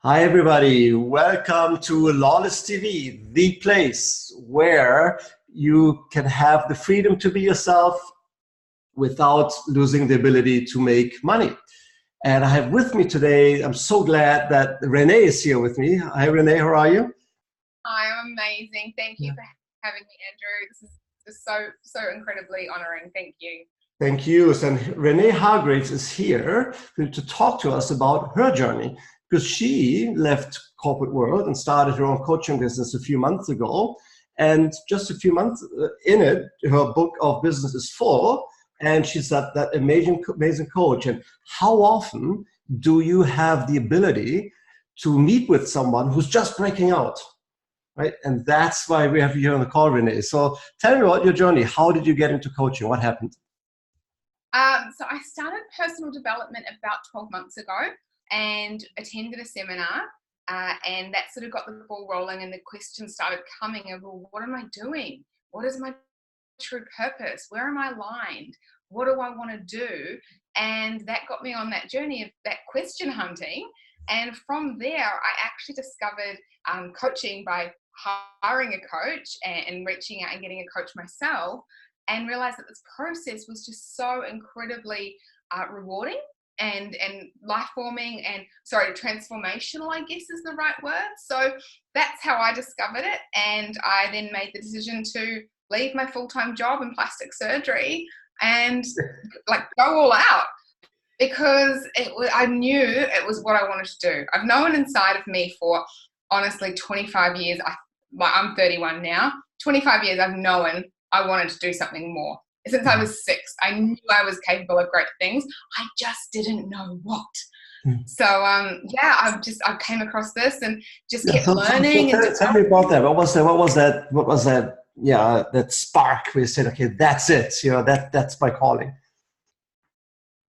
Hi, everybody. Welcome to Lawless TV, the place where you can have the freedom to be yourself without losing the ability to make money. And I have with me today, I'm so glad that Renee is here with me. Hi, Renee, how are you? I'm amazing. Thank you for having me, Andrew. This is just so incredibly honoring. Thank you. Thank you. And Renee Hargreaves is here to talk to us about her journey because she left corporate world and started her own coaching business a few months ago. And just a few months in it, her book of business is full, and she's that amazing coach. And how often do you have the ability to meet with someone who's just breaking out? Right. And that's why we have you here on the call, Renee. So tell me about your journey. How did you get into coaching? What happened? So I started personal development about 12 months ago and attended a seminar, and that sort of got the ball rolling, and the questions started coming of, well, what am I doing? What is my true purpose? Where am I aligned? What do I want to do? And that got me on that journey of that question hunting. And from there, I actually discovered coaching by hiring a coach and reaching out and getting a coach myself, and realized that this process was just so incredibly rewarding and life forming and transformational, I guess is the right word. So that's how I discovered it, and I then made the decision to leave my full-time job in plastic surgery and like go all out, because I knew it was what I wanted to do. I've known inside of me for honestly 25 years. I'm 31 now. 25 years I've known I wanted to do something more. Since I was 6, I knew I was capable of great things. I just didn't know what. So I came across this and just kept learning. Tell me about that. What was that? Yeah, that spark where you said, okay, that's it. That's my calling.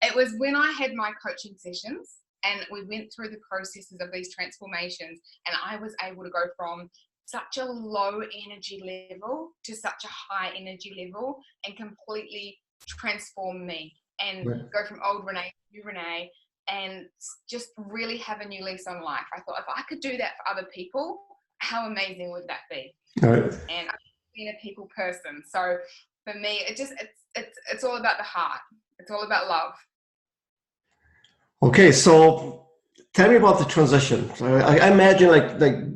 It was when I had my coaching sessions and we went through the processes of these transformations, and I was able to go from such a low energy level to such a high energy level and completely transform me and go from old Renee to new Renee and just really have a new lease on life. I thought, if I could do that for other people, how amazing would that be? Right. And I've been a people person. So for me, it's all about the heart. It's all about love. Okay, so tell me about the transition. I imagine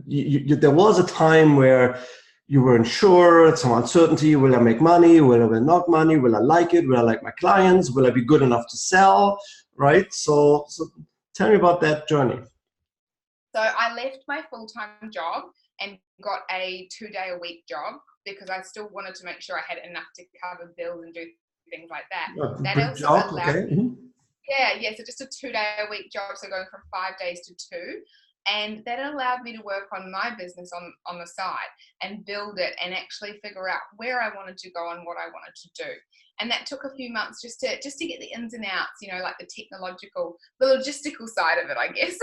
there was a time where you were unsure, some uncertainty. Will I make money? Will I not money? Will I like it? Will I like my clients? Will I be good enough to sell? Right. So tell me about that journey. So I left my full-time job and got a 2-day-a-week job because I still wanted to make sure I had enough to cover bills and do things like that. That Good also job. allowed Okay. Yeah, so just a 2-day-a-week job, so going from 5 days to 2. And that allowed me to work on my business on the side and build it and actually figure out where I wanted to go and what I wanted to do. And that took a few months just to get the ins and outs, like the logistical side of it, I guess,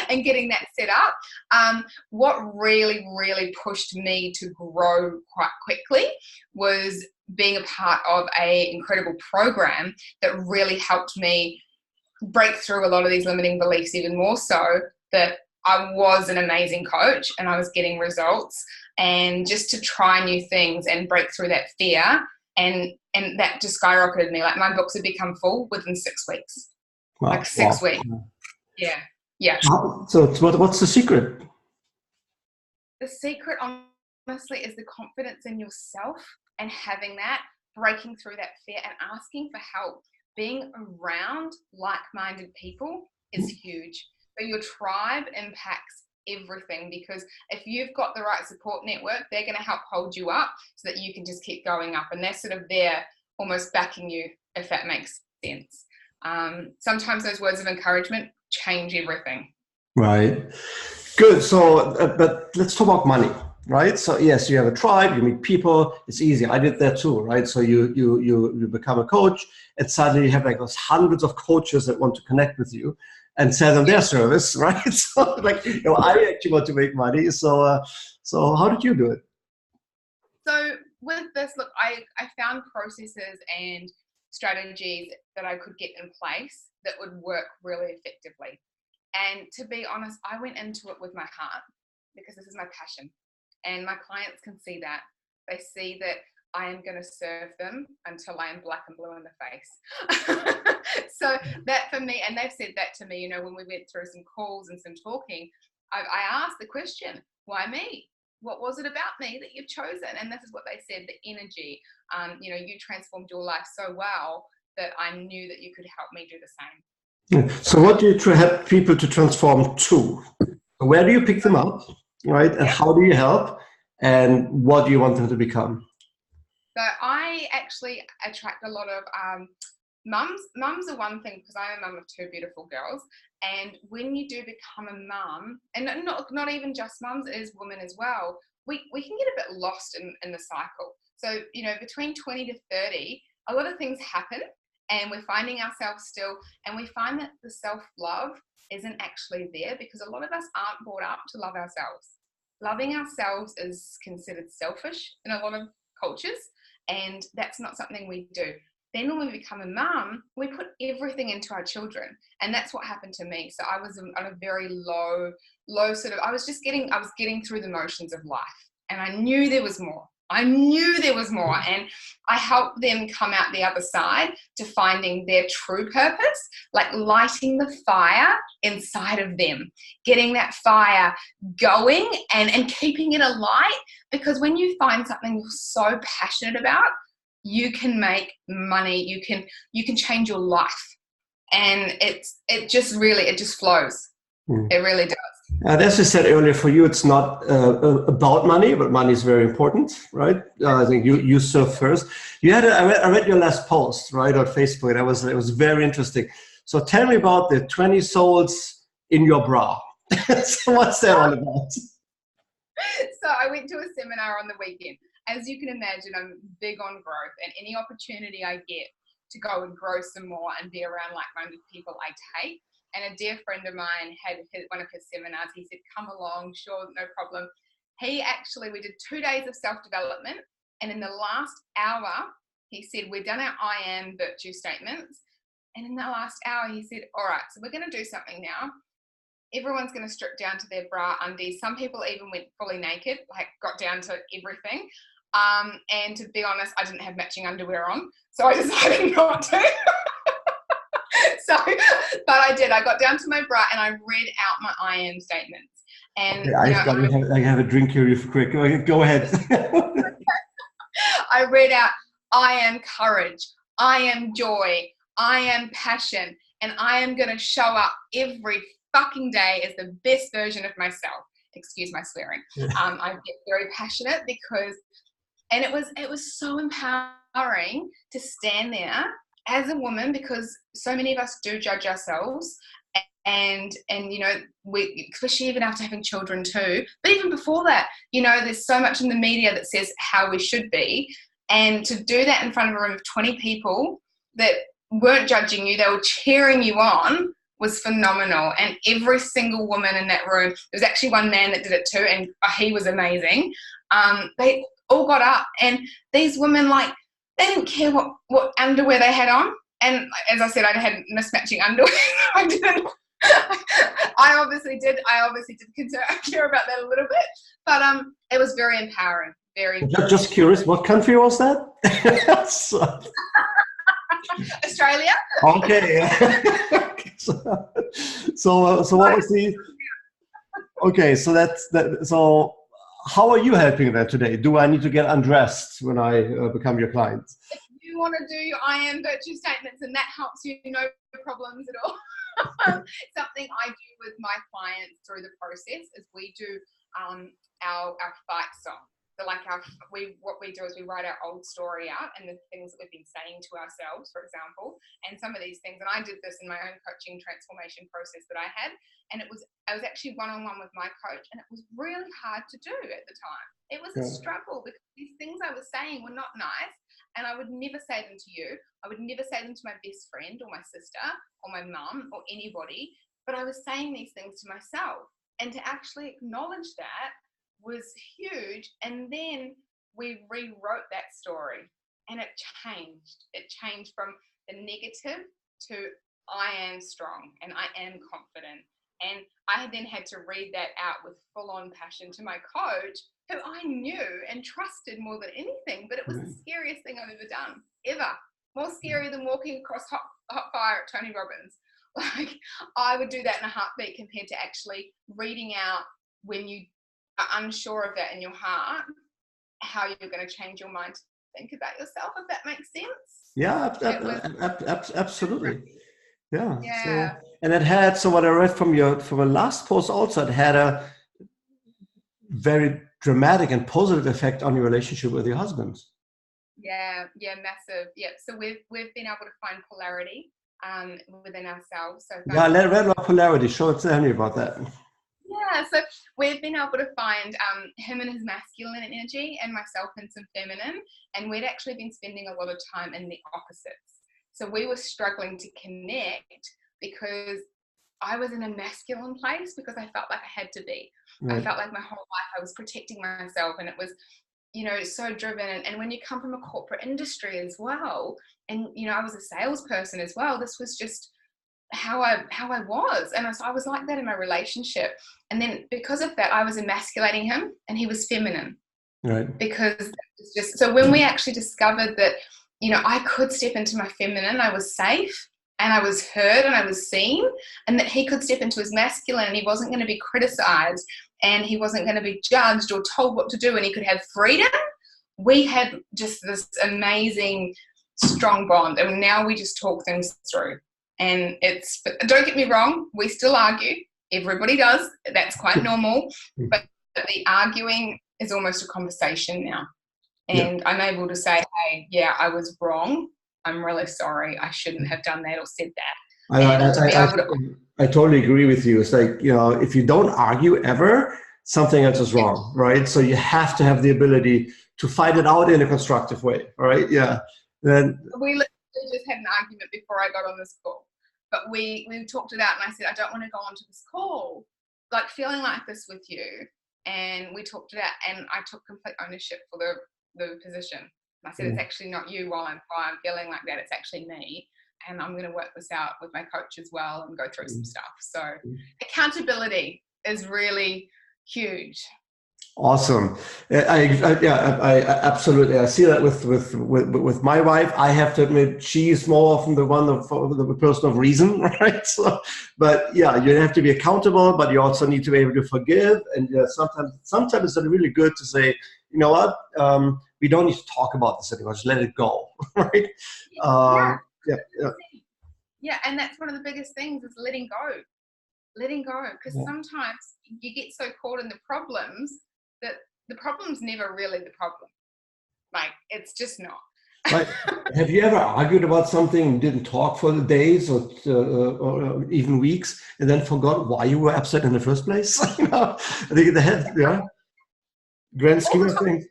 and getting that set up. What really, really pushed me to grow quite quickly was being a part of an incredible program that really helped me break through a lot of these limiting beliefs, even more so that I was an amazing coach and I was getting results, and just to try new things and break through that fear, and that just skyrocketed me. Like, my books had become full within 6 weeks. Wow. Like 6 weeks. Yeah. So what's the secret? The secret, honestly, is the confidence in yourself and having that, breaking through that fear and asking for help. Being around like-minded people is huge. So your tribe impacts everything, because if you've got the right support network, they're going to help hold you up so that you can just keep going up, and they're sort of there almost backing you, if that makes sense. Sometimes those words of encouragement change everything. Right. Good. So, but let's talk about money, right? So yes, you have a tribe, you meet people, it's easy. I did that too, right? So you become a coach, and suddenly you have like those hundreds of coaches that want to connect with you and sell them their service, right? So I actually want to make money. So how did you do it? So with this, look, I found processes and strategies that I could get in place that would work really effectively. And to be honest, I went into it with my heart because this is my passion. And my clients can see that. They see that I am going to serve them until I am black and blue in the face. So that for me, and they've said that to me, you know, when we went through some calls and some talking, I asked the question, why me? What was it about me that you've chosen? And this is what they said, the energy. You know, you transformed your life so well that I knew that you could help me do the same. Yeah. So what do you help people to transform to? Where do you pick them up, right? And how do you help? And what do you want them to become? So I actually attract a lot of mums. Mums are one thing, because I'm a mum of two beautiful girls. And when you do become a mum, and not even just mums, it is women as well, we can get a bit lost in the cycle. So, you know, between 20 to 30, a lot of things happen and we're finding ourselves still, and we find that the self-love isn't actually there because a lot of us aren't brought up to love ourselves. Loving ourselves is considered selfish in a lot of cultures, and that's not something we do. Then when we become a mum, we put everything into our children, and that's what happened to me. So I was on a very low sort of, I was getting through the motions of life, and I knew there was more. And I helped them come out the other side to finding their true purpose, like lighting the fire inside of them, getting that fire going and keeping it alight. Because when you find something you're so passionate about, you can make money, you can change your life. And it just flows. It really does. As you said earlier, for you, it's not about money, but money is very important, right? I think you serve first. You had I read your last post, right, on Facebook. It was very interesting. So tell me about the 20 souls in your bra. So what's that all about? So I went to a seminar on the weekend. As you can imagine, I'm big on growth, and any opportunity I get to go and grow some more and be around like-minded people, I take. And a dear friend of mine had one of his seminars. He said, come along, sure, no problem. We did 2 days of self-development. And in the last hour, he said, we've done our I am virtue statements. And in the last hour, he said, all right, so we're going to do something now. Everyone's going to strip down to their bra undies. Some people even went fully naked, like got down to everything. And to be honest, I didn't have matching underwear on, so I decided not to. But I did. I got down to my bra and I read out my I am statements. And okay, I have a drink here real quick. Go ahead. I read out, I am courage, I am joy, I am passion, and I am going to show up every fucking day as the best version of myself. Excuse my swearing. I get very passionate and it was so empowering to stand there as a woman, because so many of us do judge ourselves, and you know, we, especially even after having children too, but even before that, you know, there's so much in the media that says how we should be, and to do that in front of a room of 20 people that weren't judging you, they were cheering you on, was phenomenal. And every single woman in that room, there was actually one man that did it too, and he was amazing. They all got up, and these women, like, they didn't care what underwear they had on. And as I said, I had mismatching underwear. I didn't. I obviously did care about that a little bit, but it was very empowering. Just curious, what country was that? Australia. Okay. So what was the? Okay, so that's that. So how are you helping them today? Do I need to get undressed when I become your client? If you want to do your I am virtue statements and that helps you, no problems at all. Something I do with my clients through the process is we do our fight song. So like what we do is we write our old story out and the things that we've been saying to ourselves, for example, and some of these things. And I did this in my own coaching transformation process that I had. And I was actually one-on-one with my coach, and it was really hard to do at the time. It was a struggle because these things I was saying were not nice, and I would never say them to you. I would never say them to my best friend or my sister or my mum or anybody, but I was saying these things to myself. And to actually acknowledge that was huge. And then we rewrote that story, and it changed from the negative to I am strong and I am confident And I then had to read that out with full-on passion to my coach, who I knew and trusted more than anything. But it was the scariest thing I've ever done, ever. More scary than walking across hot fire at Tony Robbins. Like, I would do that in a heartbeat compared to actually reading out when you are unsure of that in your heart, how you're going to change your mind to think about yourself, if that makes sense. Yeah, absolutely. Yeah. Yeah. So, and it had, so what I read from your last post also, it had a very dramatic and positive effect on your relationship with your husband. Yeah, massive. Yeah. So we've been able to find polarity within ourselves. So yeah, read about polarity. Tell me about that. Yeah, so we've been able to find him and his masculine energy and myself in some feminine, and we'd actually been spending a lot of time in the opposites. So we were struggling to connect because I was in a masculine place because I felt like I had to be. Right. I felt like my whole life I was protecting myself, and it was, so driven. And when you come from a corporate industry as well, and, I was a salesperson as well, this was just how I was. And so I was like that in my relationship. And then because of that, I was emasculating him and he was feminine. Right. Because it's just, so when we actually discovered that, I could step into my feminine, I was safe and I was heard and I was seen, and that he could step into his masculine and he wasn't going to be criticized and he wasn't going to be judged or told what to do, and he could have freedom. We had just this amazing, strong bond, and now we just talk things through. And don't get me wrong, we still argue. Everybody does. That's quite normal. But the arguing is almost a conversation now. And I'm able to say, hey, yeah, I was wrong. I'm really sorry. I shouldn't have done that or said that. I totally agree with you. It's like, if you don't argue ever, something else is wrong, right? So you have to have the ability to fight it out in a constructive way, right? Yeah. Then we just had an argument before I got on this call, but we talked it out, and I said, I don't want to go onto this call like feeling like this with you. And we talked it out, and I took complete ownership for the position. And I said, it's actually not you while I'm feeling like that, it's actually me. And I'm going to work this out with my coach as well and go through some stuff. So accountability is really huge. Awesome. I absolutely. I see that with my wife. I have to admit, she's more often the person of reason, right? So, but yeah, you have to be accountable, but you also need to be able to forgive. And sometimes it's really good to say, you know what, we don't need to talk about this anymore. Just let it go, right? Yeah, and that's one of the biggest things is letting go. Because sometimes you get so caught in the problems that the problem's never really the problem. Like, it's just not. Right. Have you ever argued about something and didn't talk for the days or even weeks, and then forgot why you were upset in the first place? I think grand scheme of things.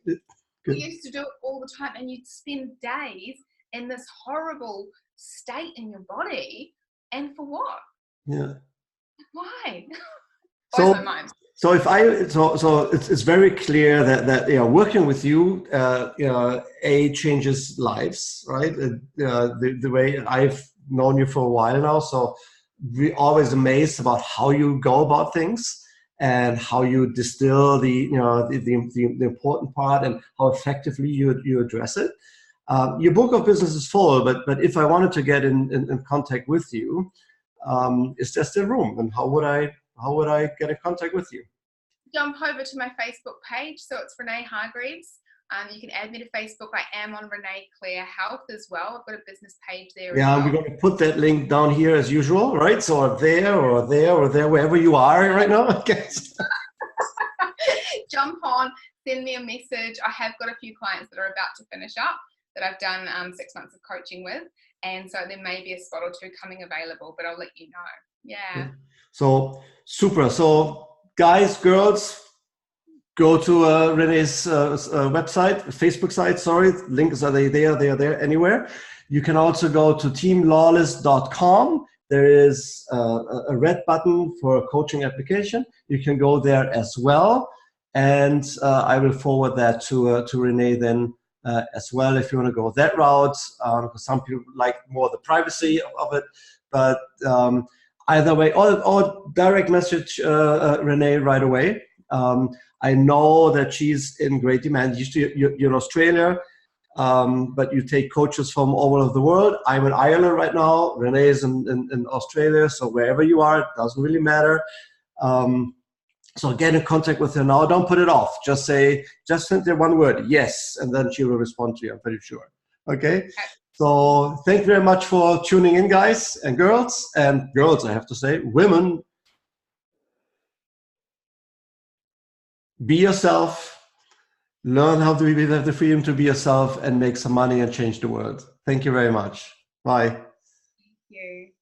We used to do it all the time, and you'd spend days in this horrible state in your body, and for what? Yeah. Why? So it's very clear that working with you changes lives, right? The way I've known you for a while now, so we're always amazed about how you go about things and how you distill the important part and how effectively you address it. Your book of business is full, but if I wanted to get in contact with you, is there still room? And how would I get in contact with you? Jump over to my Facebook page. So it's Renee Hargreaves. You can add me to Facebook. I am on Renee Claire Health as well. I've got a business page there. Yeah, we're going to put that link down here as usual, right? So there, wherever you are right now, I guess. Jump on, send me a message. I have got a few clients that are about to finish up that I've done 6 months of coaching with. And so there may be a spot or two coming available, but I'll let you know. Yeah. So super. So guys, girls, go to Renee's website, Facebook site, sorry. Links are they are there anywhere. You can also go to teamlawless.com. There is a red button for a coaching application. You can go there as well. And I will forward that to Renee then as well, if you want to go that route, because some people like more the privacy of it. But either way, or direct message Renee right away. I know that she's in great demand. You're in Australia, but you take coaches from all over the world. I'm in Ireland right now. Renee is in Australia. So wherever you are, it doesn't really matter. So get in contact with her now. Don't put it off. Just send her one word, yes, and then she will respond to you, I'm pretty sure. Okay? So thank you very much for tuning in, guys and girls. And girls, I have to say, women, be yourself. Learn how to have the freedom to be yourself and make some money and change the world. Thank you very much. Bye. Thank you.